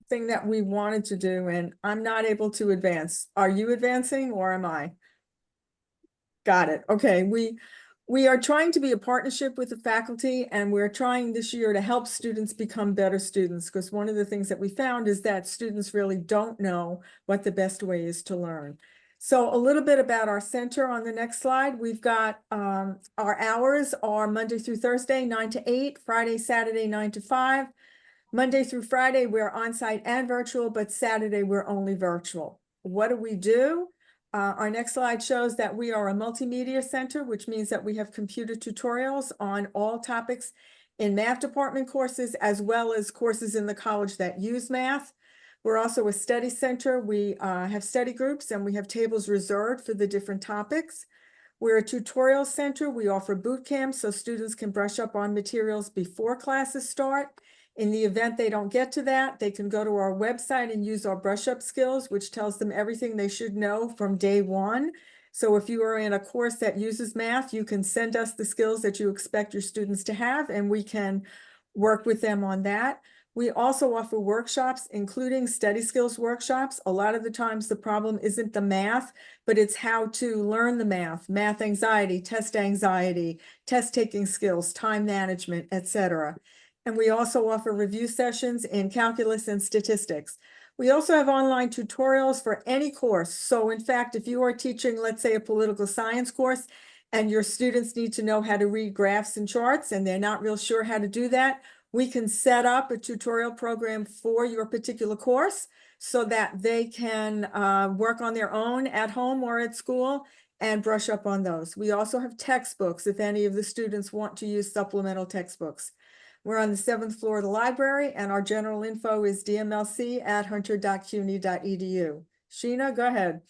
thing that we wanted to do, and I'm not able to advance. Are you advancing or am I? Got it. Okay, we are trying to be a partnership with the faculty, and we're trying this year to help students become better students, because one of the things that we found is that students really don't know what the best way is to learn. So a little bit about our center on the next slide. We've got our hours are Monday through Thursday, 9 to 8, Friday, Saturday, 9 to 5. Monday through Friday, we're on-site and virtual, but Saturday, we're only virtual. What do we do? Our next slide shows that we are a multimedia center, which means that we have computer tutorials on all topics in math department courses, as well as courses in the college that use math. We're also a study center. We have study groups, and we have tables reserved for the different topics. We're a tutorial center. We offer boot camps so students can brush up on materials before classes start. In the event they don't get to that, they can go to our website and use our brush up skills, which tells them everything they should know from day one. So if you are in a course that uses math, you can send us the skills that you expect your students to have, and we can work with them on that. We also offer workshops, including study skills workshops. A lot of the times the problem isn't the math, but it's how to learn the math anxiety, test taking skills, time management, etc. And we also offer review sessions in calculus and statistics. We also have online tutorials for any course. So in fact, if you are teaching, let's say, a political science course, and your students need to know how to read graphs and charts, and they're not real sure how to do that, we can set up a tutorial program for your particular course so that they can work on their own at home or at school and brush up on those. We also have textbooks if any of the students want to use supplemental textbooks. We're on the 7th floor of the library, and our general info is dmlc@hunter.cuny.edu. Sheana, go ahead.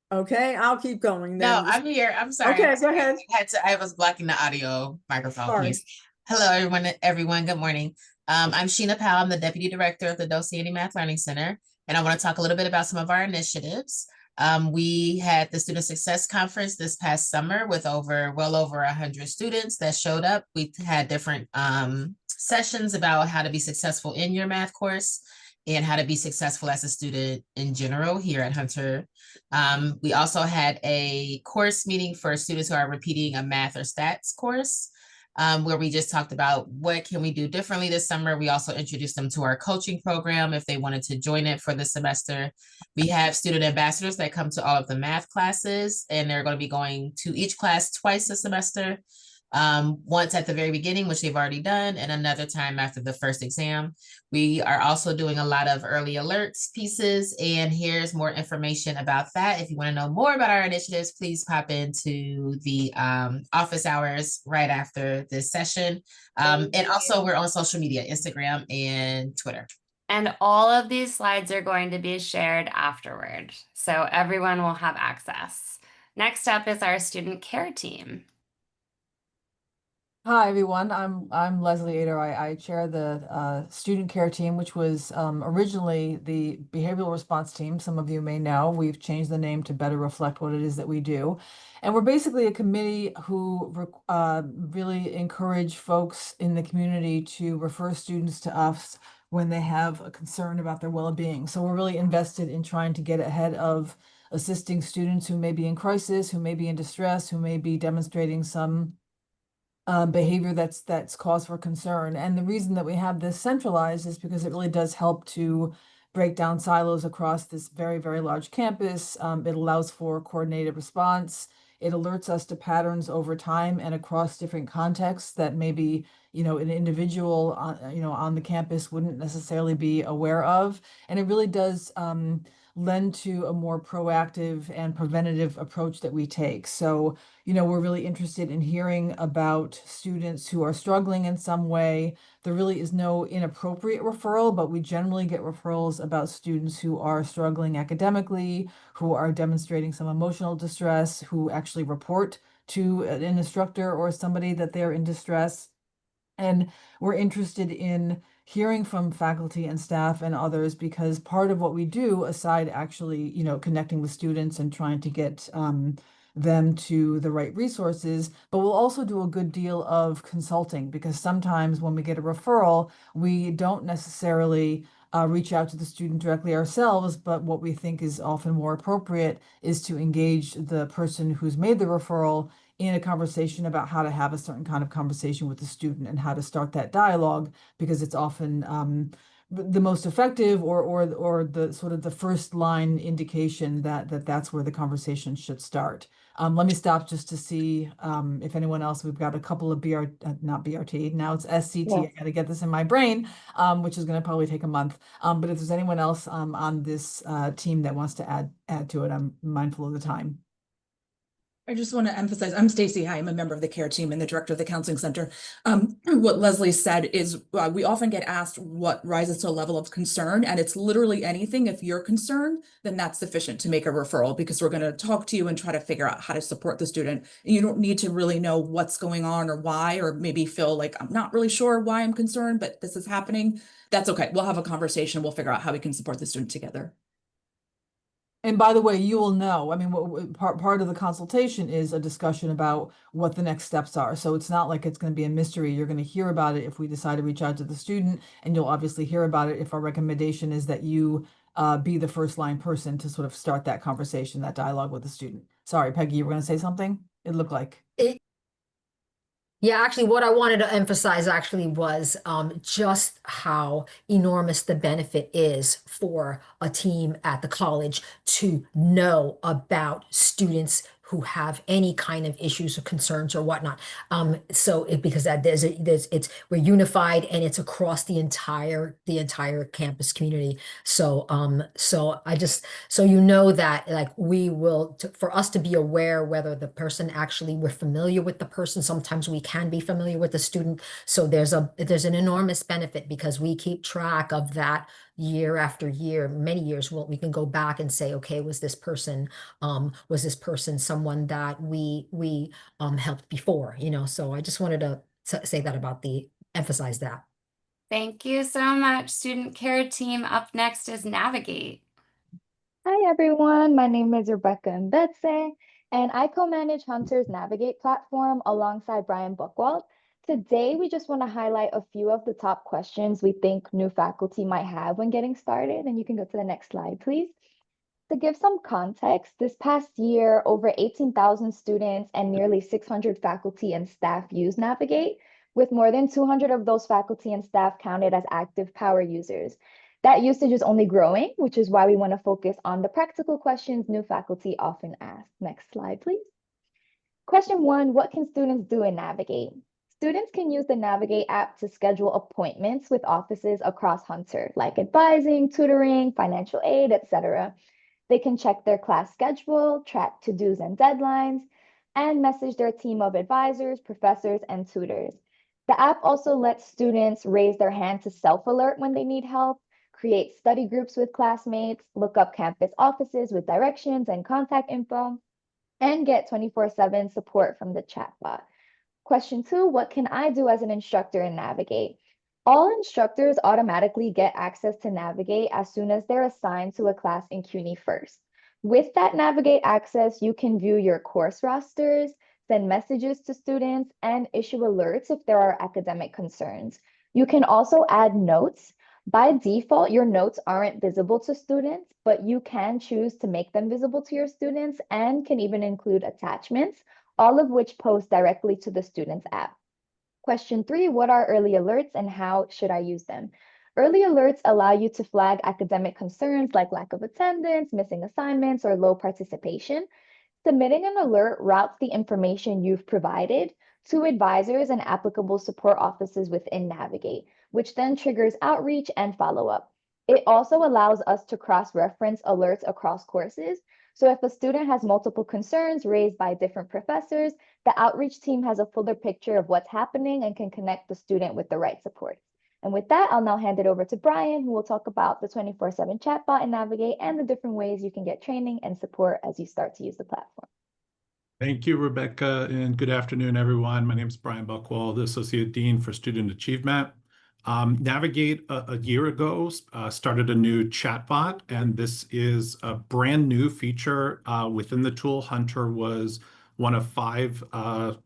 Okay, I'll keep going then. No, I'm here. I'm sorry. Okay, go ahead. I was blocking the audio microphone Sorry. piece. Hello, everyone. Good morning. I'm Sheana Powell. I'm the Deputy Director of the Docenti Math Learning Center, and I want to talk a little bit about some of our initiatives. We had the Student Success Conference this past summer with well over 100 students that showed up. We had different sessions about how to be successful in your math course and how to be successful as a student in general here at Hunter. We also had a course meeting for students who are repeating a math or stats course, where we just talked about what can we do differently this summer. We also introduced them to our coaching program if they wanted to join it for the semester. We have student ambassadors that come to all of the math classes, and they're going to be going to each class twice a semester. Once at the very beginning, which they've already done, and another time after the first exam. We are also doing a lot of early alerts pieces, and here's more information about that. If you want to know more about our initiatives, please pop into the office hours right after this session. And also we're on social media, Instagram and Twitter. And all of these slides are going to be shared afterward, so everyone will have access. Next up is our student care team. Hi, everyone. I'm Leslie Ader. I chair the student care team, which was originally the behavioral response team. Some of you may know we've changed the name to better reflect what it is that we do. And we're basically a committee who really encourage folks in the community to refer students to us when they have a concern about their well-being. So we're really invested in trying to get ahead of assisting students who may be in crisis, who may be in distress, who may be demonstrating some behavior that's cause for concern. And the reason that we have this centralized is because it really does help to break down silos across this very, very large campus. It allows for coordinated response. It alerts us to patterns over time and across different contexts that maybe, an individual, on the campus wouldn't necessarily be aware of. And it really does lend to a more proactive and preventative approach that we take. So, we're really interested in hearing about students who are struggling in some way. There really is no inappropriate referral, but we generally get referrals about students who are struggling academically, who are demonstrating some emotional distress, who actually report to an instructor or somebody that they're in distress. And we're interested in hearing from faculty and staff and others, because part of what we do, aside actually, connecting with students and trying to get them to the right resources, but we'll also do a good deal of consulting, because sometimes when we get a referral, we don't necessarily reach out to the student directly ourselves, but what we think is often more appropriate is to engage the person who's made the referral in a conversation about how to have a certain kind of conversation with the student and how to start that dialogue, because it's often the most effective or the sort of the first line indication that that's where the conversation should start. Let me stop just to see if anyone else, we've got a couple of not BRT, now it's SCT. Yeah. I got to get this in my brain, which is going to probably take a month. But if there's anyone else on this team that wants to add to it, I'm mindful of the time. I just want to emphasize, I'm Staci. Hi, I'm a member of the care team and the director of the counseling center. What Leslie said is we often get asked what rises to a level of concern, and it's literally anything. If you're concerned, then that's sufficient to make a referral, because we're going to talk to you and try to figure out how to support the student. And you don't need to really know what's going on or why, or maybe feel like I'm not really sure why I'm concerned, but this is happening. That's okay. We'll have a conversation. We'll figure out how we can support the student together. And by the way, you will know, I mean, part of the consultation is a discussion about what the next steps are. So it's not like it's going to be a mystery. You're going to hear about it if we decide to reach out to the student, and you'll obviously hear about it if our recommendation is that you be the first line person to sort of start that conversation, that dialogue with the student. Sorry, Peggy, you were going to say something? It looked like. Yeah, actually, what I wanted to emphasize actually was just how enormous the benefit is for a team at the college to know about students who have any kind of issues or concerns or whatnot. Because we're unified, and it's across the entire campus community. So you know that, like, we will, for us to be aware whether the person actually, we're familiar with the person. Sometimes we can be familiar with the student. So there's an enormous benefit, because we keep track of that year after year, many years. We can go back and say, okay, was this person someone that we helped before, so I just wanted to say that emphasize that. Thank you so much, student care team. Up next is Navigate. Hi everyone, my name is Rebekah Mbetse, and I co-manage Hunter's Navigate platform alongside Brian Buckwald. Today, we just want to highlight a few of the top questions we think new faculty might have when getting started, and you can go to the next slide, please. To give some context, this past year, over 18,000 students and nearly 600 faculty and staff use Navigate, with more than 200 of those faculty and staff counted as active power users. That usage is only growing, which is why we want to focus on the practical questions new faculty often ask. Next slide, please. Question 1, what can students do in Navigate? Students can use the Navigate app to schedule appointments with offices across Hunter, like advising, tutoring, financial aid, etc. They can check their class schedule, track to-dos and deadlines, and message their team of advisors, professors, and tutors. The app also lets students raise their hand to self-alert when they need help, create study groups with classmates, look up campus offices with directions and contact info, and get 24/7 support from the chatbot. Question 2, what can I do as an instructor in Navigate? All instructors automatically get access to Navigate as soon as they're assigned to a class in CUNY first. With that Navigate access, you can view your course rosters, send messages to students, and issue alerts if there are academic concerns. You can also add notes. By default, your notes aren't visible to students, but you can choose to make them visible to your students, and can even include attachments, all of which post directly to the student's app. Question 3, what are early alerts and how should I use them? Early alerts allow you to flag academic concerns like lack of attendance, missing assignments, or low participation. Submitting an alert routes the information you've provided to advisors and applicable support offices within Navigate, which then triggers outreach and follow-up. It also allows us to cross-reference alerts across courses. So if a student has multiple concerns raised by different professors, the outreach team has a fuller picture of what's happening and can connect the student with the right support. And with that, I'll now hand it over to Brian, who will talk about the 24/7 chatbot in Navigate and the different ways you can get training and support as you start to use the platform. Thank you, Rebekah, and good afternoon, everyone. My name is Brian Buckwald, Associate Dean for Student Achievement. Navigate a year ago started a new chatbot, and this is a brand new feature within the tool. Hunter was one of 5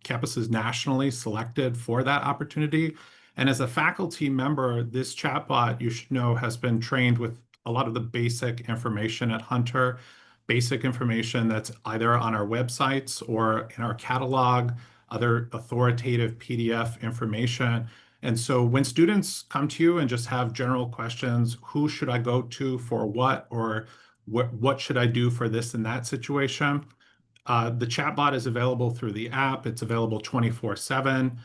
campuses nationally selected for that opportunity. And as a faculty member, this chatbot, you should know, has been trained with a lot of the basic information at Hunter, basic information that's either on our websites or in our catalog, other authoritative PDF information. And so when students come to you and just have general questions, who should I go to for what, or what should I do for this and that situation? The chatbot is available through the app. It's available 24/7.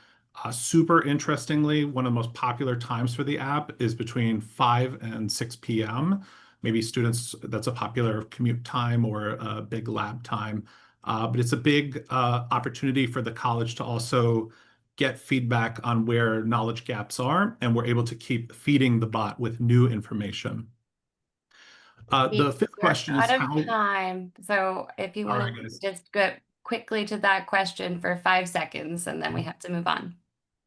Super interestingly, one of the most popular times for the app is between 5 and 6 p.m. Maybe students, that's a popular commute time or a big lab time. But it's a big opportunity for the college to also get feedback on where knowledge gaps are, and we're able to keep feeding the bot with new information. The 5th question is out of how... time. So if you All want right, to guys. just go quickly to that question for 5 seconds, and then we have to move on.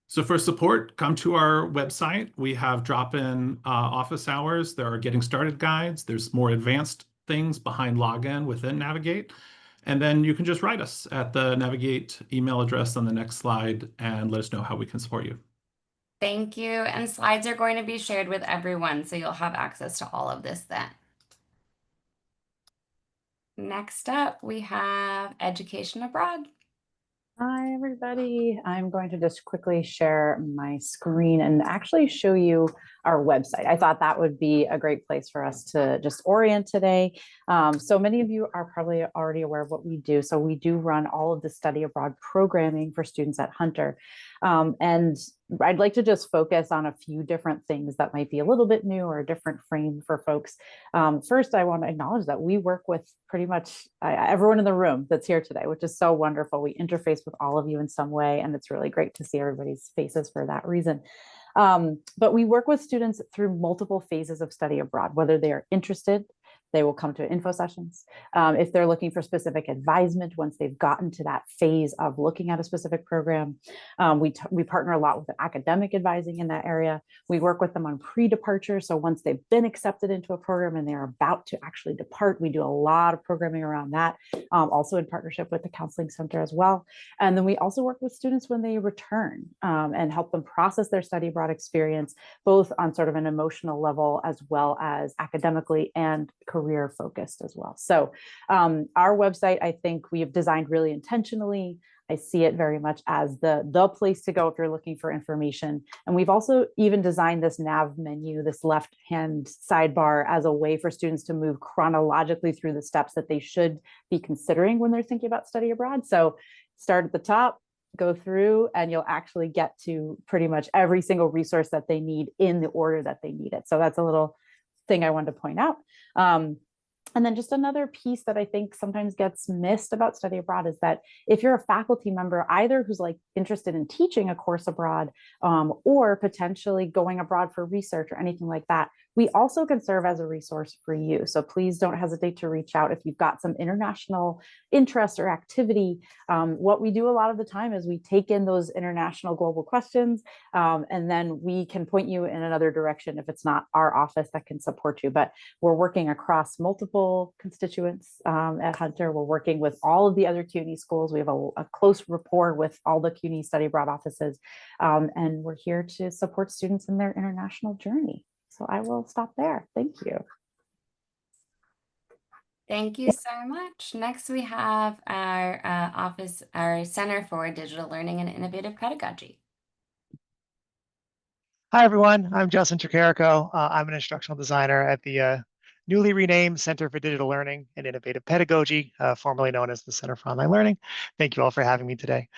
So for support, come to our website. We have drop-in office hours. There are getting started guides. There's more advanced things behind login within Navigate. And then you can just write us at the Navigate email address on the next slide and let us know how we can support you. Thank you. And slides are going to be shared with everyone, so you'll have access to all of this then. Next up, we have education abroad. Hi, everybody. I'm going to just quickly share my screen and actually show you our website. I thought that would be a great place for us to just orient today. So many of you are probably already aware of what we do. So we do run all of the study abroad programming for students at Hunter. And I'd like to just focus on a few different things that might be a little bit new or a different frame for folks. First, I want to acknowledge that we work with pretty much everyone in the room that's here today, which is so wonderful. We interface with all of you in some way, and it's really great to see everybody's faces for that reason. But we work with students through multiple phases of study abroad, whether they are interested. They will come to info sessions. If they're looking for specific advisement, once they've gotten to that phase of looking at a specific program, we partner a lot with academic advising in that area. We work with them on pre-departure. So once they've been accepted into a program and they're about to actually depart, we do a lot of programming around that, also in partnership with the counseling center as well. And then we also work with students when they return and help them process their study abroad experience, both on sort of an emotional level as well as academically and career focused as well. So our website, I think we have designed really intentionally. I see it very much as the place to go if you're looking for information. And we've also even designed this nav menu, this left-hand sidebar, as a way for students to move chronologically through the steps that they should be considering when they're thinking about study abroad. So start at the top, go through, and you'll actually get to pretty much every single resource that they need in the order that they need it. So that's a little thing I wanted to point out. And then just another piece that I think sometimes gets missed about study abroad is that if you're a faculty member, either who's like interested in teaching a course abroad or potentially going abroad for research or anything like that, we also can serve as a resource for you. So please don't hesitate to reach out if you've got some international interest or activity. What we do a lot of the time is we take in those international global questions, and then we can point you in another direction if it's not our office that can support you. But we're working across multiple constituents at Hunter. We're working with all of the other CUNY schools. We have a close rapport with all the CUNY study abroad offices, and we're here to support students in their international journey. So I will stop there. Thank you. Thank you so much. Next, we have our Center for Digital Learning and Innovative Pedagogy. Hi, everyone. I'm Justin Tricarico. I'm an instructional designer at the newly renamed Center for Digital Learning and Innovative Pedagogy, formerly known as the Center for Online Learning. Thank you all for having me today.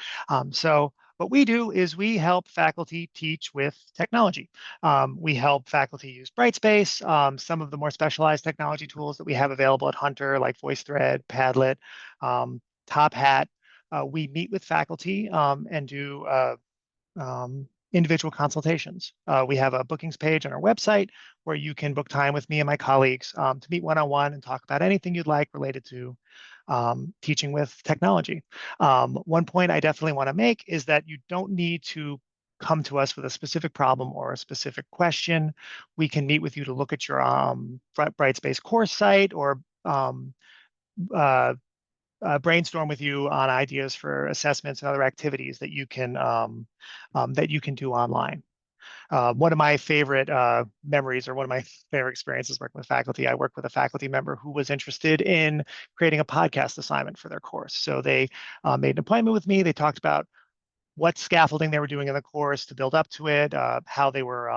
So what we do is we help faculty teach with technology. We help faculty use Brightspace, some of the more specialized technology tools that we have available at Hunter, like VoiceThread, Padlet, Top Hat. We meet with faculty and do individual consultations. We have a bookings page on our website where you can book time with me and my colleagues to meet one-on-one and talk about anything you'd like related to teaching with technology. One point I definitely want to make is that you don't need to come to us with a specific problem or a specific question. We can meet with you to look at your Brightspace course site or brainstorm with you on ideas for assessments and other activities that you can do online. One of my favorite memories, or one of my favorite experiences working with faculty, I worked with a faculty member who was interested in creating a podcast assignment for their course. So they made an appointment with me. They talked about what scaffolding they were doing in the course to build up to it, how they were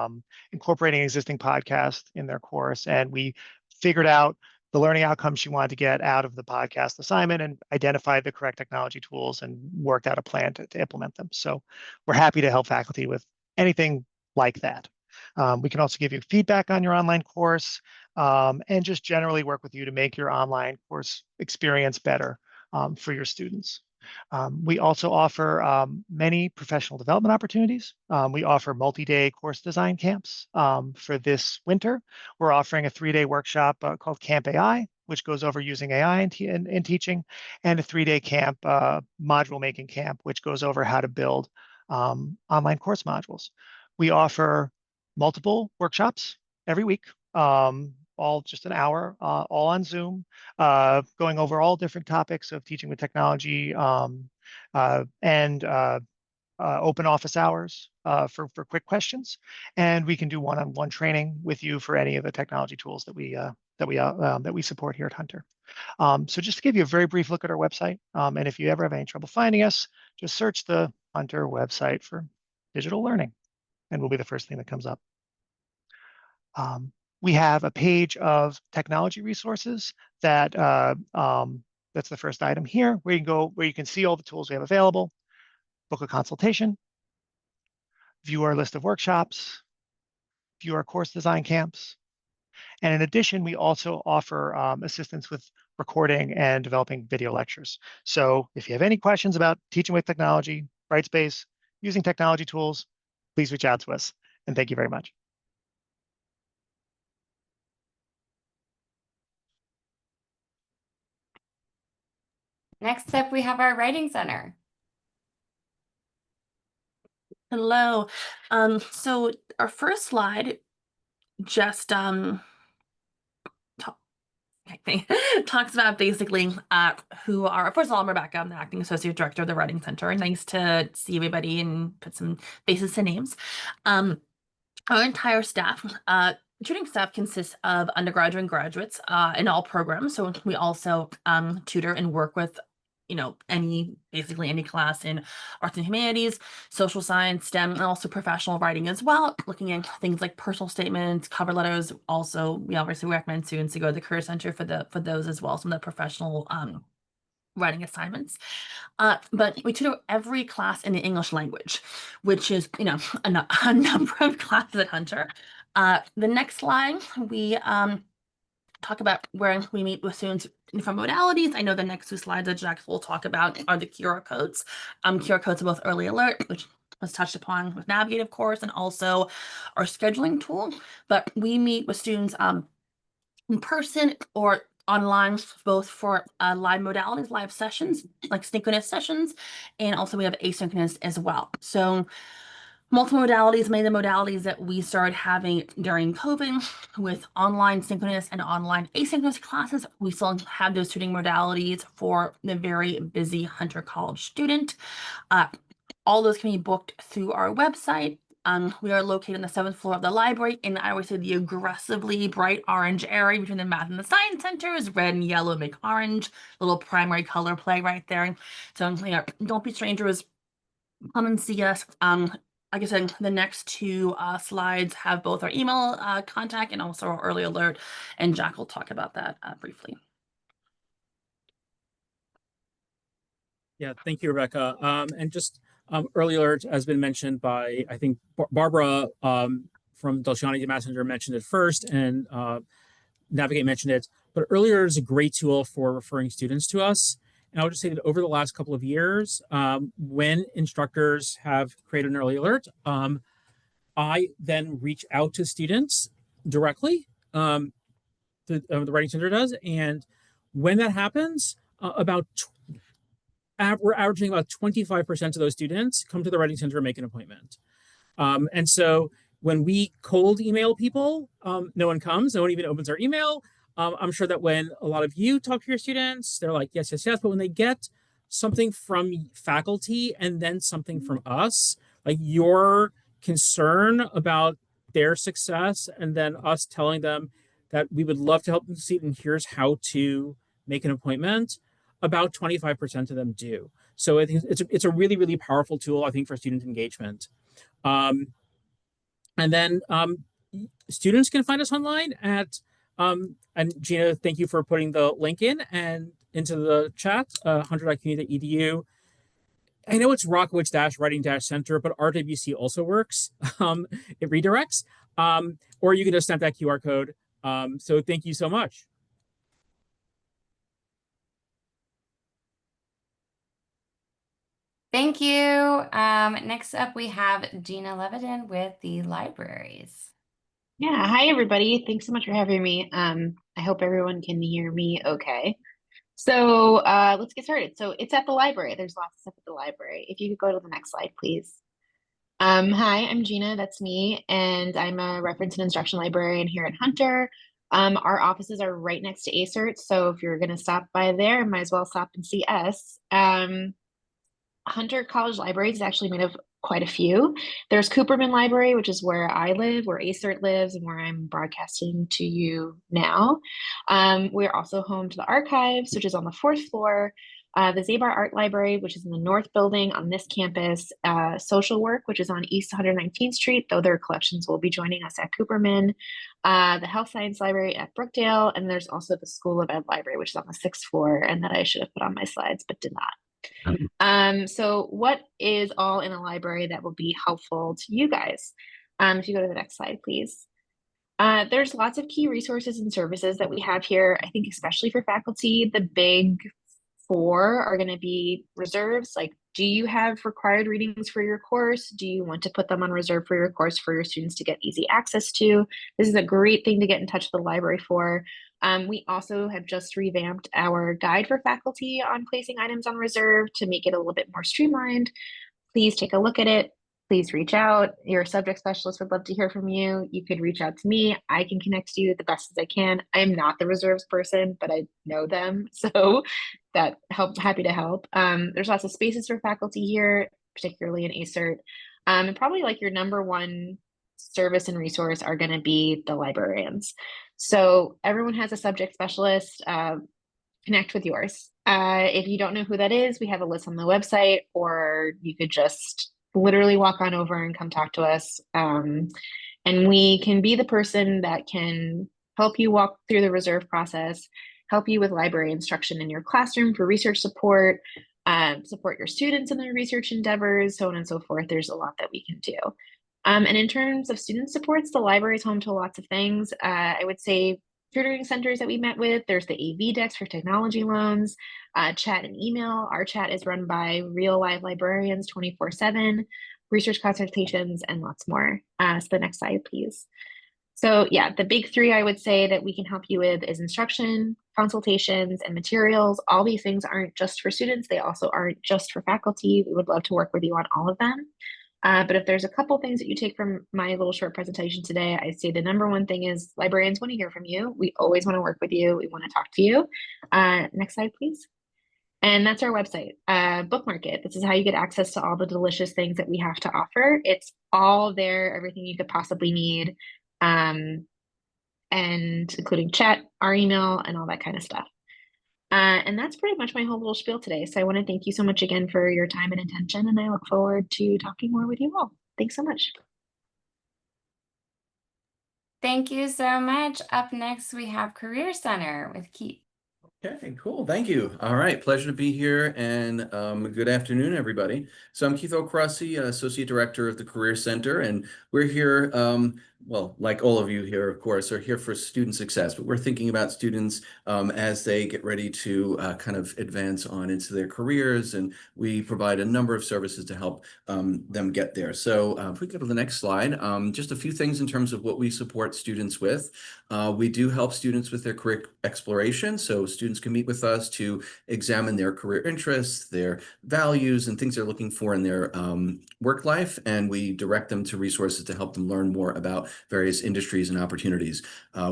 incorporating existing podcasts in their course. And we figured out the learning outcomes she wanted to get out of the podcast assignment and identified the correct technology tools and worked out a plan to implement them. So we're happy to help faculty with anything like that. We can also give you feedback on your online course and just generally work with you to make your online course experience better for your students. We also offer many professional development opportunities. We offer multi-day course design camps. For this winter, we're offering a 3-day workshop called Camp AI, which goes over using AI in teaching, and a 3-day camp, module making camp, which goes over how to build online course modules. We offer multiple workshops every week, all just an hour, all on Zoom, going over all different topics of teaching with technology and open office hours for quick questions. And we can do one-on-one training with you for any of the technology tools that we support here at Hunter. So just to give you a very brief look at our website, and if you ever have any trouble finding us, just search the Hunter website for digital learning, and we'll be the first thing that comes up. We have a page of technology resources that that's the first item here, where you can go, where you can see all the tools we have available, book a consultation, view our list of workshops, view our course design camps. And in addition, we also offer assistance with recording and developing video lectures. So if you have any questions about teaching with technology, Brightspace, using technology tools, please reach out to us. And thank you very much. Next up, we have our Writing Center. Hello. So our first slide just talks about basically who are, first of all, I'm Rebekah. I'm the acting associate director of the Writing Center. Nice to see everybody and put some faces to names. Our entire staff, tutoring staff consists of undergraduate and graduates in all programs. So we also tutor and work with basically any class in arts and humanities, social science, STEM, and also professional writing as well, looking at things like personal statements, cover letters. Also, we obviously recommend students to go to the Career Center for those as well, some of the professional writing assignments. But we tutor every class in the English language, which is, a number of classes at Hunter. The next slide, we talk about where we meet with students in different modalities. I know the next 2 slides that Jack will talk about are the QR codes. QR codes are both early alert, which was touched upon with Navigate, of course, and also our scheduling tool. But we meet with students in person or online, both for live modalities, live sessions, like synchronous sessions, and also we have asynchronous as well. So multiple modalities, many of the modalities that we started having during COVID with online synchronous and online asynchronous classes, we still have those tutoring modalities for the very busy Hunter College student. All those can be booked through our website. We are located on the 7th floor of the library, and I always say the aggressively bright orange area between the Math and the Science Center is red and yellow make orange, little primary color play right there. So don't be strangers, come and see us. Like I said, the next 2 slides have both our email contact and also our early alert, and Jack will talk about that briefly. Yeah, thank you, Rebekah. And just early alert has been mentioned by, I think, Barbara from Dolciani Messenger mentioned it first, and Navigate mentioned it. But early alert is a great tool for referring students to us. And I would just say that over the last couple of years, when instructors have created an early alert, I then reach out to students directly, the Writing Center does. And when that happens, we're averaging about 25% of those students come to the Writing Center and make an appointment. And so when we cold email people, no one comes, no one even opens our email. I'm sure that when a lot of you talk to your students, they're like, yes, yes, yes. But when they get something from faculty and then something from us, like your concern about their success, and then us telling them that we would love to help them succeed and here's how to make an appointment, about 25% of them do. So I think it's a really, really powerful tool, I think, for student engagement. And then students can find us online at, and Gina, thank you for putting the link in and into the chat, hunter.community.edu. I know it's Rockowitz-writing-center, but RWC also works. It redirects. Or you can just snap that QR code. So thank you so much. Thank you. Next up, we have Gina Levitan with the libraries. Yeah, hi everybody. Thanks so much for having me. I hope everyone can hear me okay. So let's get started. So it's at the library. There's lots of stuff at the library. If you could go to the next slide, please. Hi, I'm Gina, that's me, and I'm a reference and instruction librarian here at Hunter. Our offices are right next to ACERT, so if you're gonna stop by there, might as well stop and see us. Hunter College Library is actually made of quite a few. There's Cooperman Library, which is where I live, where ACERT lives, and where I'm broadcasting to you now. We're also home to the Archives, which is on the 4th floor, the Zabar Art Library, which is in the North Building on this campus, Social Work, which is on East 119th Street, though their collections will be joining us at Cooperman, the Health Science Library at Brookdale, and there's also the School of Ed Library, which is on the 6th floor, and that I should have put on my slides, but did not. So what is all in a library that will be helpful to you guys? If you go to the next slide, please. There's lots of key resources and services that we have here. I think especially for faculty, the big four are going to be reserves. Like, do you have required readings for your course? Do you want to put them on reserve for your course for your students to get easy access to? This is a great thing to get in touch with the library for. We also have just revamped our guide for faculty on placing items on reserve to make it a little bit more streamlined. Please take a look at it. Please reach out. Your subject specialist would love to hear from you. You could reach out to me. I can connect you the best as I can. I am not the reserves person, but I know them. So that happy to help. There's lots of spaces for faculty here, particularly in ACERT. And probably like your number one service and resource are going to be the librarians. So everyone has a subject specialist. Connect with yours. If you don't know who that is, we have a list on the website, or you could just literally walk on over and come talk to us. And we can be the person that can help you walk through the reserve process, help you with library instruction in your classroom for research support, support your students in their research endeavors, so on and so forth. There's a lot that we can do. And in terms of student supports, the library is home to lots of things. I would say tutoring centers that we met with, there's the AV desk for technology loans, chat and email. Our chat is run by real live librarians 24/7, research consultations, and lots more. So the next slide, please. So yeah, the big three I would say that we can help you with is instruction, consultations, and materials. All these things aren't just for students. They also aren't just for faculty. We would love to work with you on all of them. But if there's a couple things that you take from my little short presentation today, I'd say the number one thing is librarians want to hear from you. We always want to work with you. We want to talk to you. Next slide, please. And that's our website, Bookmark It. This is how you get access to all the delicious things that we have to offer. It's all there, everything you could possibly need, and including chat, our email, and all that kind of stuff. And that's pretty much my whole little spiel today. So I want to thank you so much again for your time and attention, and I look forward to talking more with you all. Thanks so much. Thank you so much. Up next, we have Career Center with Keith. Okay, cool. Thank you. All right. Pleasure to be here, and good afternoon, everybody. So I'm Keith Okrosy, Associate Director of the Career Center, and we're here well, like all of you here, of course, are here for student success, but we're thinking about students as they get ready to kind of advance on into their careers, and we provide a number of services to help them get there. So if we go to the next slide, just a few things in terms of what we support students with. We do help students with their career exploration, so students can meet with us to examine their career interests, their values, and things they're looking for in their work life, and we direct them to resources to help them learn more about various industries and opportunities.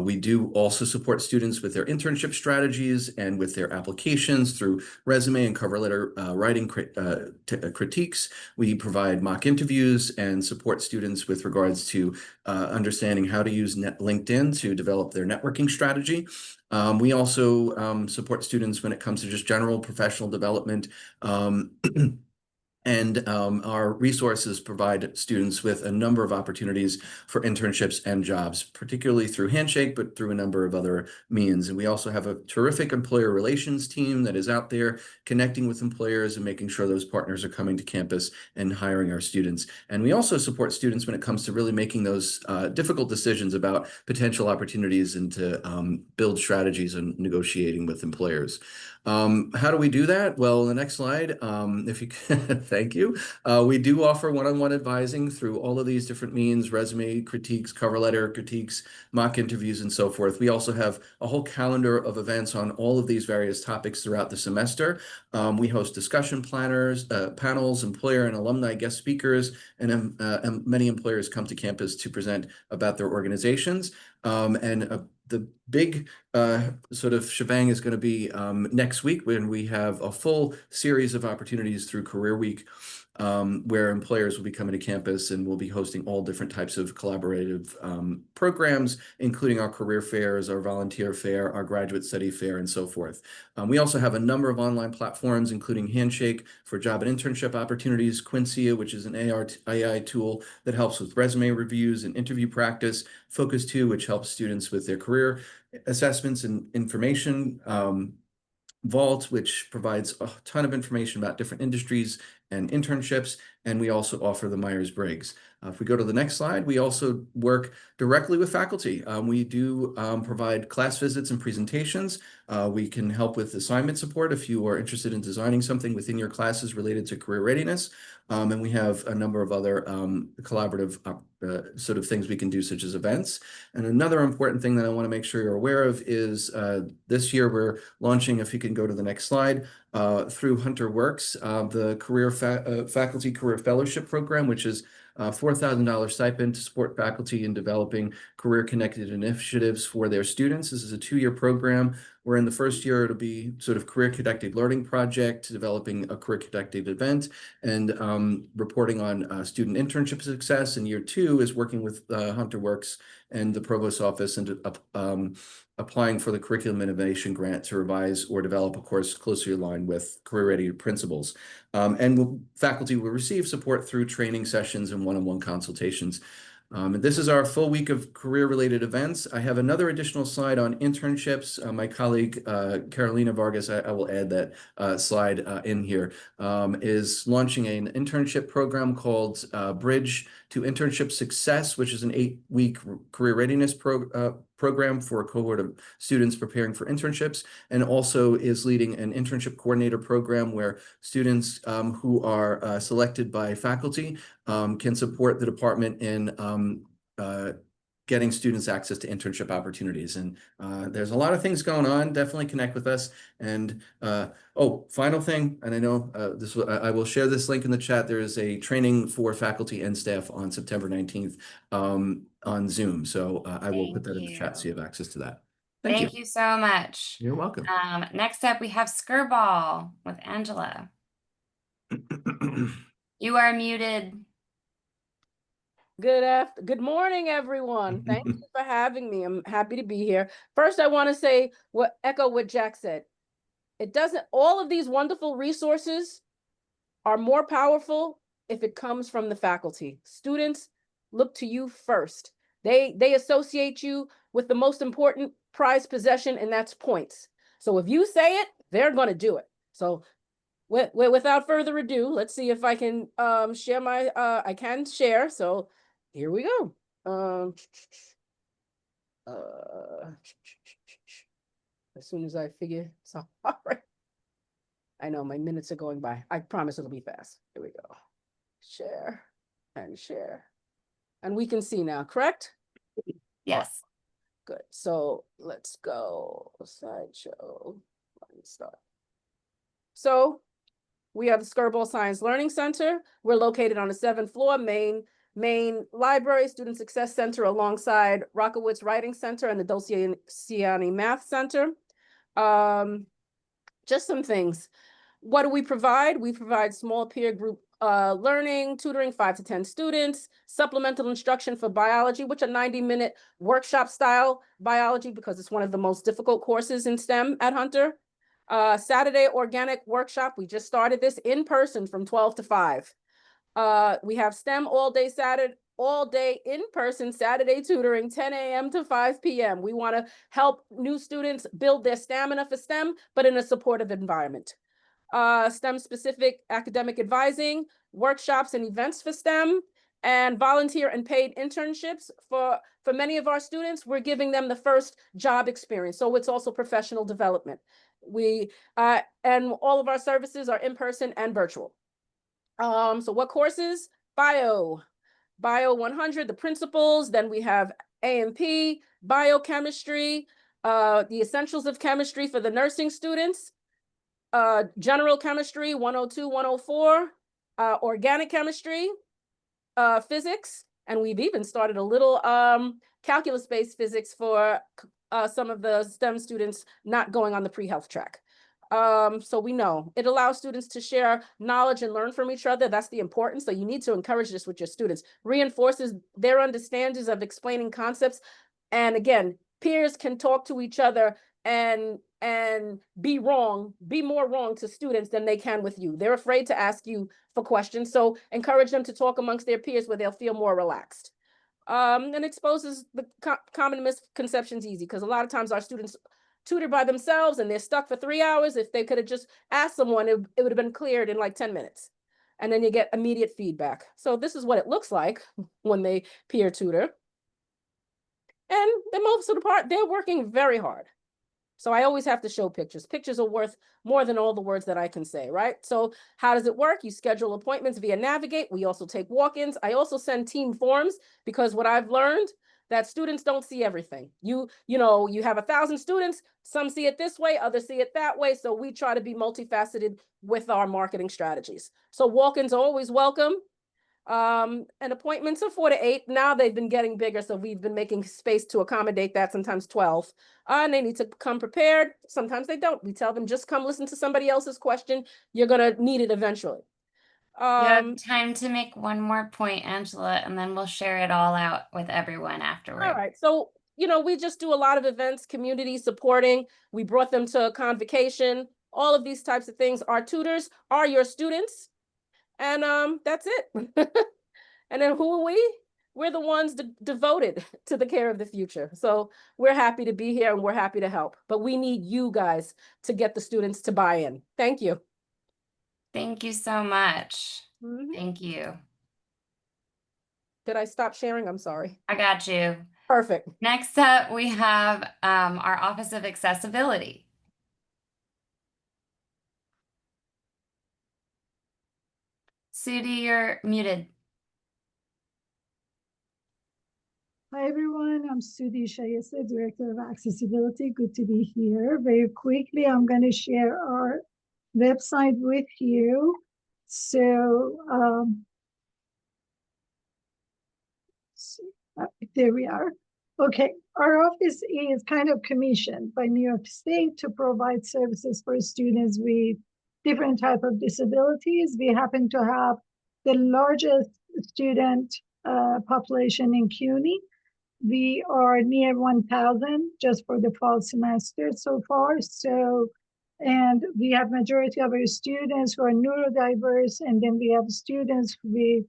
We do also support students with their internship strategies and with their applications through resume and cover letter writing critiques. We provide mock interviews and support students with regards to understanding how to use LinkedIn to develop their networking strategy. We also support students when it comes to just general professional development. And our resources provide students with a number of opportunities for internships and jobs, particularly through Handshake, but through a number of other means. And we also have a terrific employer relations team that is out there connecting with employers and making sure those partners are coming to campus and hiring our students. And we also support students when it comes to really making those difficult decisions about potential opportunities and to build strategies and negotiating with employers. How do we do that? Well, the next slide, if you can, thank you. We do offer one-on-one advising through all of these different means: resume critiques, cover letter critiques, mock interviews, and so forth. We also have a whole calendar of events on all of these various topics throughout the semester. We host discussion planners, panels, employer and alumni guest speakers, and many employers come to campus to present about their organizations. The big sort of shebang is going to be next week, when we have a full series of opportunities through Career Week, where employers will be coming to campus, and we'll be hosting all different types of collaborative programs, including our career fairs, our volunteer fair, our graduate study fair, and so forth. We also have a number of online platforms, including Handshake for job and internship opportunities, Quincia, which is an AI tool that helps with resume reviews and interview practice, Focus 2, which helps students with their career assessments and information, Vault, which provides a ton of information about different industries and internships, and we also offer the Myers-Briggs. If we go to the next slide, we also work directly with faculty. We do provide class visits and presentations. We can help with assignment support if you are interested in designing something within your classes related to career readiness. And we have a number of other collaborative sort of things we can do, such as events. And another important thing that I want to make sure you're aware of is this year we're launching, if you can go to the next slide, through Hunter Works, the Career Faculty Career Fellowship Program, which is $4,000 stipend to support faculty in developing career-connected initiatives for their students. This is a 2-year program, where in the first year it'll be sort of career-connected learning project, developing a career-connected event, and reporting on student internship success. And year 2 is working with Hunter Works and the Provost's office and applying for the Curriculum Innovation Grant to revise or develop a course closely aligned with career-ready principles. And faculty will receive support through training sessions and one-on-one consultations. And this is our full week of career-related events. I have another additional slide on internships. My colleague, Carolina Vargas, I will add that slide in here, is launching an internship program called Bridge to Internship Success, which is an 8-week career readiness program for a cohort of students preparing for internships, and also is leading an internship coordinator program where students who are selected by faculty can support the department in getting students access to internship opportunities. And there's a lot of things going on. Definitely connect with us. And final thing, and I know I will share this link in the chat. There is a training for faculty and staff on September 19th on Zoom. So I will put that in the chat so you have access to that. Thank you so much. You're welcome. Next up, we have Skirball with Angela. You are muted. Good morning, everyone. Thank you for having me. I'm happy to be here. First, I want to echo what Jack said. All of these wonderful resources are more powerful if it comes from the faculty. Students look to you first. They associate you with the most important prized possession, and that's points. So if you say it, they're going to do it. So without further ado, let's see if I can share I can share. So here we go. As soon as I figure, so all right. I know my minutes are going by. I promise it'll be fast. Here we go. Share and share. And we can see now, correct? Yes. Good. So let's go. Slideshow. Let me start. So we have the Skirball Science Learning Center. We're located on the 7th floor, main library, Student Success Center, alongside Rockowitz Writing Center and the Dossier Math Center. Just some things. What do we provide? We provide small peer group learning, tutoring 5 to 10 students, supplemental instruction for biology, which are 90-minute workshop style biology because it's one of the most difficult courses in STEM at Hunter. Saturday organic workshop. We just started this in person from 12 to 5. We have STEM all day in person Saturday tutoring 10 a.m. to 5 p.m. We want to help new students build their stamina for STEM, but in a supportive environment. STEM specific academic advising, workshops and events for STEM, and volunteer and paid internships for many of our students. We're giving them the first job experience. So it's also professional development. And all of our services are in person and virtual. So what courses? Bio 100, the principles. Then we have A&P, biochemistry, the essentials of chemistry for the nursing students, general chemistry 102, 104, organic chemistry, physics, and we've even started a little calculus-based physics for some of the STEM students not going on the pre-health track. So we know it allows students to share knowledge and learn from each other. That's the importance. So you need to encourage this with your students. Reinforces their understandings of explaining concepts. And again, peers can talk to each other and be more wrong to students than they can with you. They're afraid to ask you for questions. So encourage them to talk amongst their peers where they'll feel more relaxed. And exposes the common misconceptions easy, because a lot of times our students tutor by themselves and they're stuck for 3 hours. If they could have just asked someone, it would have been cleared in like 10 minutes. And then you get immediate feedback. So this is what it looks like when they peer tutor. And the most of the part, they're working very hard. So I always have to show pictures. Pictures are worth more than all the words that I can say, right? So how does it work? You schedule appointments via Navigate. We also take walk-ins. I also send team forms, because what I've learned that students don't see everything. You have 1,000 students, some see it this way, others see it that way. So we try to be multifaceted with our marketing strategies. So walk-ins are always welcome. And appointments are 4 to 8. Now they've been getting bigger, so we've been making space to accommodate that, sometimes 12. And they need to come prepared. Sometimes they don't. We tell them, just come listen to somebody else's question. You're going to need it eventually. You have time to make one more point, Angela, and then we'll share it all out with everyone afterward. All right. So, we just do a lot of events, community supporting. We brought them to convocation, all of these types of things. Our tutors are your students. And that's it. And then who are we? We're the ones devoted to the care of the future. So we're happy to be here and we're happy to help. But we need you guys to get the students to buy in. Thank you. Thank you so much. Thank you. Did I stop sharing? I'm sorry. I got you. Perfect. Next up, we have our Office of Accessibility. Sudi, you're muted. Hi everyone, I'm Sudi Shayesteh, Director of Accessibility. Good to be here. Very quickly, I'm going to share our website with you. So, there we are. Okay, our office is kind of commissioned by New York State to provide services for students with different types of disabilities. We happen to have the largest student population in CUNY. We are near 1,000 just for the fall semester so far. So, and we have majority of our students who are neurodiverse, and then we have students with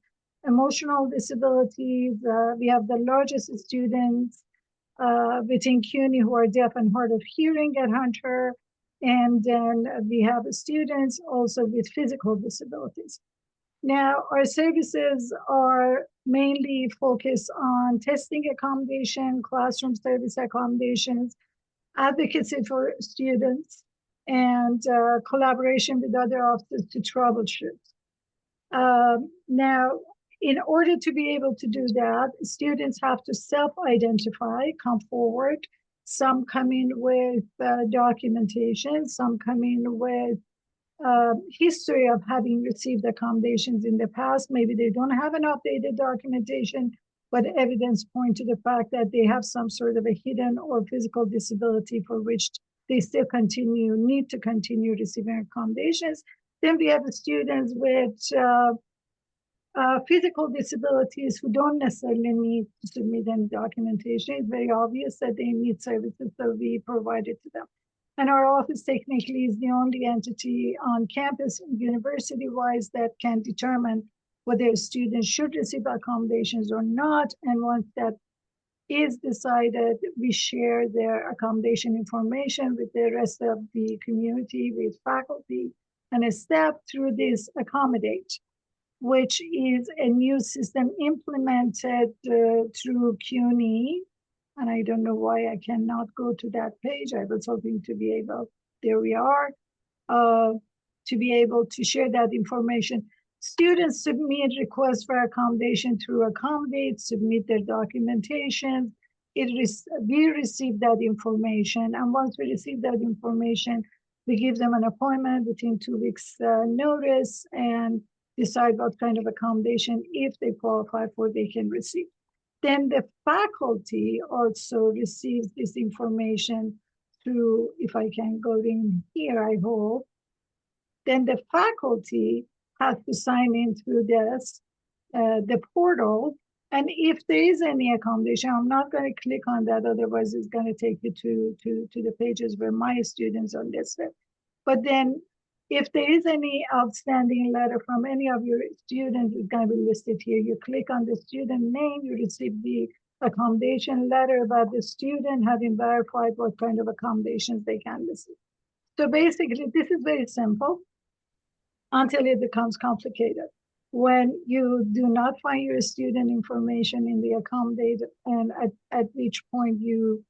emotional disabilities. We have the largest students within CUNY who are deaf and hard of hearing at Hunter. And then we have students also with physical disabilities. Now, our services are mainly focus on testing accommodation, classroom service accommodations, advocacy for students, and collaboration with other offices to troubleshoot. Now, in order to be able to do that, students have to self-identify, come forward. Some come in with documentation, some come in with history of having received accommodations in the past. Maybe they don't have an updated documentation, but evidence point to the fact that they have some sort of a hidden or physical disability for which they still need to continue receiving accommodations. Then we have the students with physical disabilities who don't necessarily need to submit any documentation. It's very obvious that they need services, so we provide it to them. And our office technically is the only entity on campus, university-wise, that can determine whether a student should receive accommodations or not. And once that is decided, we share their accommodation information with the rest of the community, with faculty, and a step through this Accommodate, which is a new system implemented through CUNY. And I don't know why I cannot go to that page. I was hoping to be able, there we are, to be able to share that information. Students submit requests for accommodation through Accommodate, submit their documentation. We receive that information. And once we receive that information, we give them an appointment within 2 weeks notice and decide what kind of accommodation, if they qualify for, they can receive. Then the faculty also receives this information through, if I can go in here, I hope. Then the faculty has to sign in through this, the portal. And if there is any accommodation, I'm not going to click on that, otherwise it's going to take you to the pages where my students are listed. But then if there is any outstanding letter from any of your students, it's going to be listed here. You click on the student name, you receive the accommodation letter about the student having verified what kind of accommodations they can receive. So basically, this is very simple until it becomes complicated. When you do not find your student information in the Accommodate, and at which point you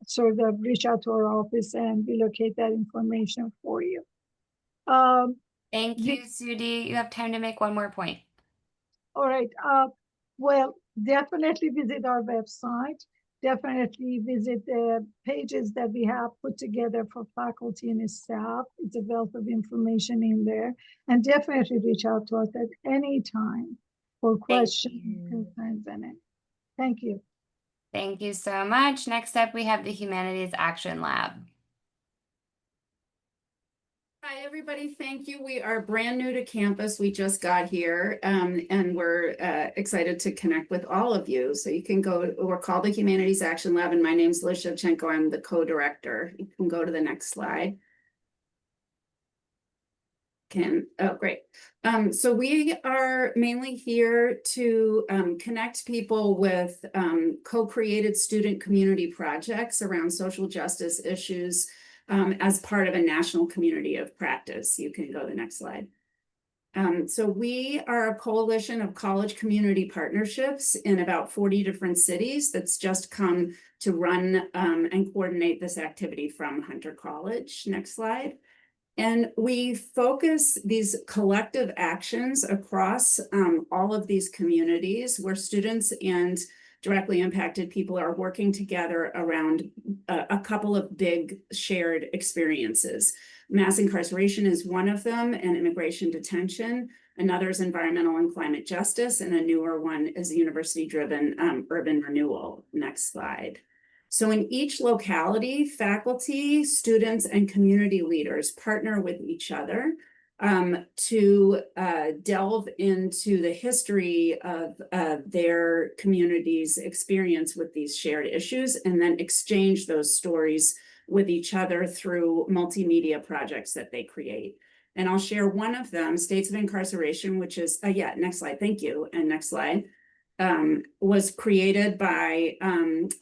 sort of reach out to our office and we locate that information for you. Thank you, Sudi. You have time to make one more point. All right. Well, definitely visit our website. Definitely visit the pages that we have put together for faculty and staff. It's a wealth of information in there. And definitely reach out to us at any time for questions, concerns, and anything. Thank you. Thank you so much. Next up, we have the Humanities Action Lab. Hi, everybody. Thank you. We are brand new to campus. We just got here and we're excited to connect with all of you. So you can go, we're called the Humanities Action Lab, and my name's Shevčenko. I'm the co-director. You can go to the next slide. Oh, great. So we are mainly here to connect people with co-created student community projects around social justice issues as part of a national community of practice. You can go to the next slide. So we are a coalition of college community partnerships in about 40 different cities that's just come to run and coordinate this activity from Hunter College. Next slide. And we focus these collective actions across all of these communities where students and directly impacted people are working together around a couple of big shared experiences. Mass incarceration is one of them, and immigration detention. Another is environmental and climate justice, and a newer one is university-driven urban renewal. Next slide. So in each locality, faculty, students, and community leaders partner with each other to delve into the history of their community's experience with these shared issues, and then exchange those stories with each other through multimedia projects that they create. And I'll share one of them, States of Incarceration, which is, next slide, thank you, and next slide. Was created by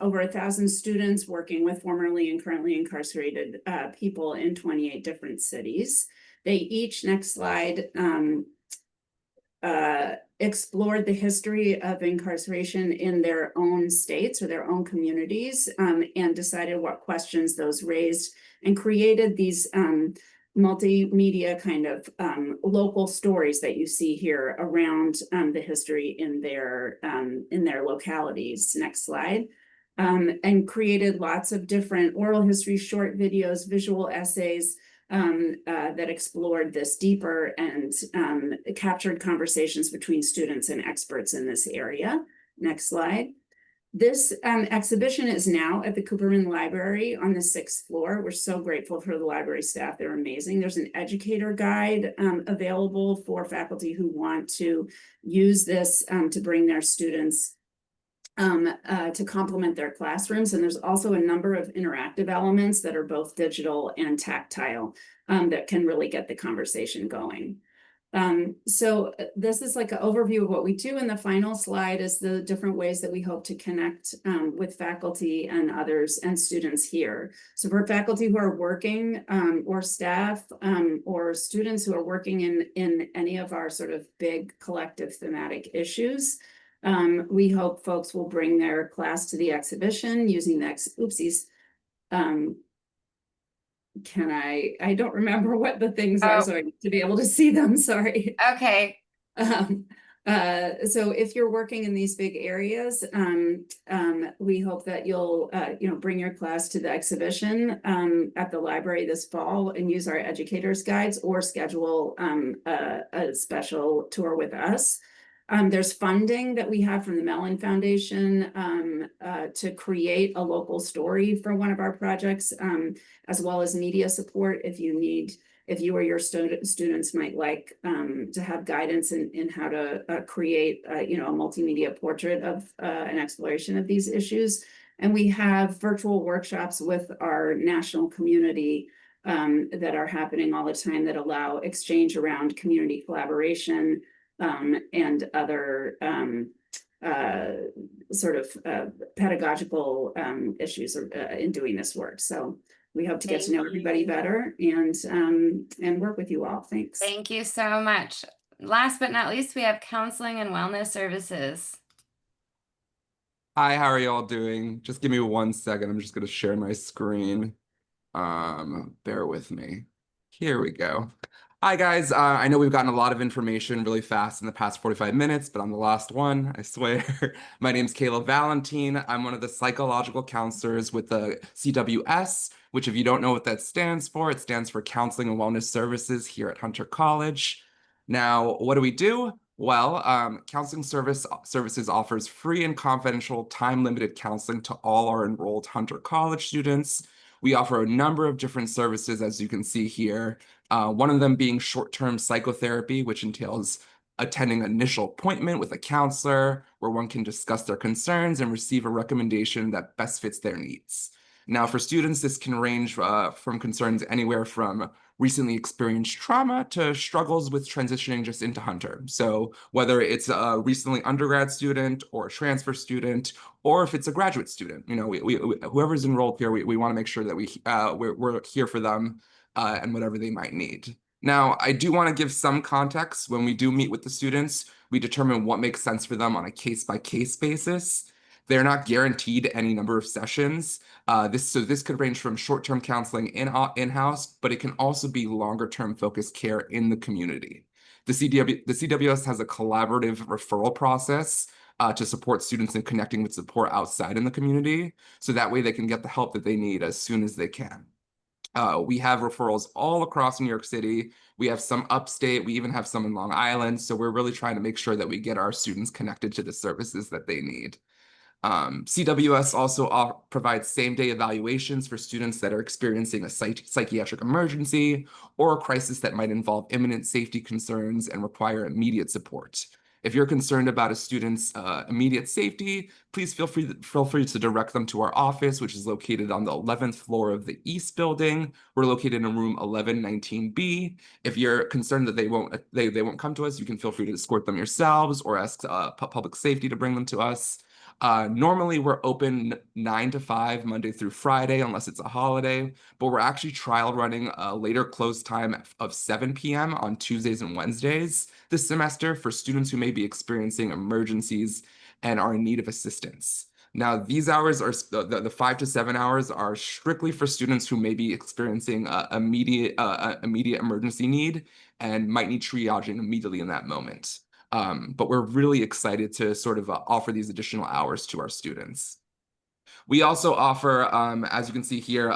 over 1,000 students working with formerly and currently incarcerated people in 28 different cities. They each, next slide, explored the history of incarceration in their own states or their own communities, and decided what questions those raised, and created these multimedia kind of local stories that you see here around the history in their localities. Next slide. And created lots of different oral history, short videos, visual essays that explored this deeper and captured conversations between students and experts in this area. Next slide. This exhibition is now at the Cooperman Library on the 6th floor. We're so grateful for the library staff. They're amazing. There's an educator guide available for faculty who want to use this to bring their students to complement their classrooms. And there's also a number of interactive elements that are both digital and tactile that can really get the conversation going. So this is like an overview of what we do. And the final slide is the different ways that we hope to connect with faculty and others and students here. So for faculty who are working or staff or students who are working in any of our sort of big collective thematic issues, we hope folks will bring their class to the exhibition using the oopsies. I don't remember what the things are, so I need to be able to see them, sorry. Okay. So if you're working in these big areas, we hope that you'll bring your class to the exhibition at the library this fall and use our educators guides or schedule a special tour with us. There's funding that we have from the Mellon Foundation to create a local story for one of our projects, as well as media support if you or your students might like to have guidance in how to create a multimedia portrait of an exploration of these issues. And we have virtual workshops with our national community that are happening all the time that allow exchange around community collaboration, and other sort of pedagogical issues in doing this work. So we hope to get to know everybody better and work with you all. Thanks. Thank you so much. Last but not least, we have counseling and wellness services. Hi, how are you all doing? Just give me 1 second. I'm just going to share my screen. Bear with me. Here we go. Hi guys, I know we've gotten a lot of information really fast in the past 45 minutes, but I'm the last one, I swear. My name's Kayla Valentine. I'm one of the psychological counselors with the CWS, which if you don't know what that stands for, it stands for Counseling and Wellness Services here at Hunter College. Now, what do we do? Well, Counseling Services offers free and confidential time-limited counseling to all our enrolled Hunter College students. We offer a number of different services, as you can see here. One of them being short-term psychotherapy, which entails attending an initial appointment with a counselor where one can discuss their concerns and receive a recommendation that best fits their needs. Now, for students, this can range from concerns anywhere from recently experienced trauma to struggles with transitioning just into Hunter. So whether it's a recently undergrad student or a transfer student, or if it's a graduate student, whoever's enrolled here, we want to make sure that we're here for them and whatever they might need. Now, I do want to give some context. When we do meet with the students, we determine what makes sense for them on a case-by-case basis. They're not guaranteed any number of sessions. This could range from short-term counseling in-house, but it can also be longer-term focused care in the community. The CWS has a collaborative referral process to support students in connecting with support outside in the community, so that way they can get the help that they need as soon as they can. We have referrals all across New York City. We have some upstate. We even have some in Long Island. So we're really trying to make sure that we get our students connected to the services that they need. CWS also provides same-day evaluations for students that are experiencing a psychiatric emergency or a crisis that might involve imminent safety concerns and require immediate support. If you're concerned about a student's immediate safety, please feel free to direct them to our office, which is located on the 11th floor of the East Building. We're located in room 1119B. If you're concerned that they won't come to us, you can feel free to escort them yourselves or ask public safety to bring them to us. Normally we're open 9 to 5 Monday through Friday unless it's a holiday, but we're actually trial running a later close time of 7 p.m. on Tuesdays and Wednesdays this semester for students who may be experiencing emergencies and are in need of assistance. Now, these hours are the 5 to 7 hours are strictly for students who may be experiencing immediate emergency need and might need triaging immediately in that moment. But we're really excited to sort of offer these additional hours to our students. We also offer, as you can see here,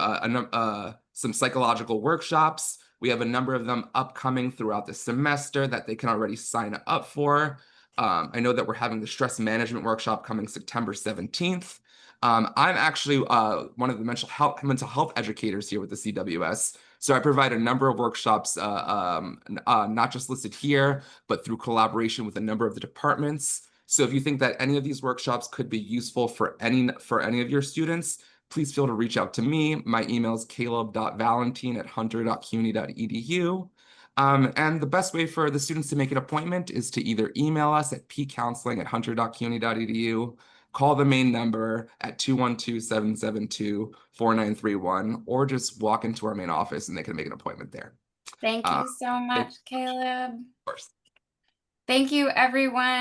some psychological workshops. We have a number of them upcoming throughout the semester that they can already sign up for. I know that we're having the stress management workshop coming September 17th. I'm actually one of the mental health educators here with the CWS. So I provide a number of workshops, not just listed here, but through collaboration with a number of the departments. So if you think that any of these workshops could be useful for any of your students, please feel to reach out to me. My email is caleb.valentine@hunter.cuny.edu. And the best way for the students to make an appointment is to either email us at pcounseling@hunter.cuny.edu, call the main number at 212-772-4931, or just walk into our main office and they can make an appointment there. Thank you so much, Caleb. Of course. Thank you, everyone.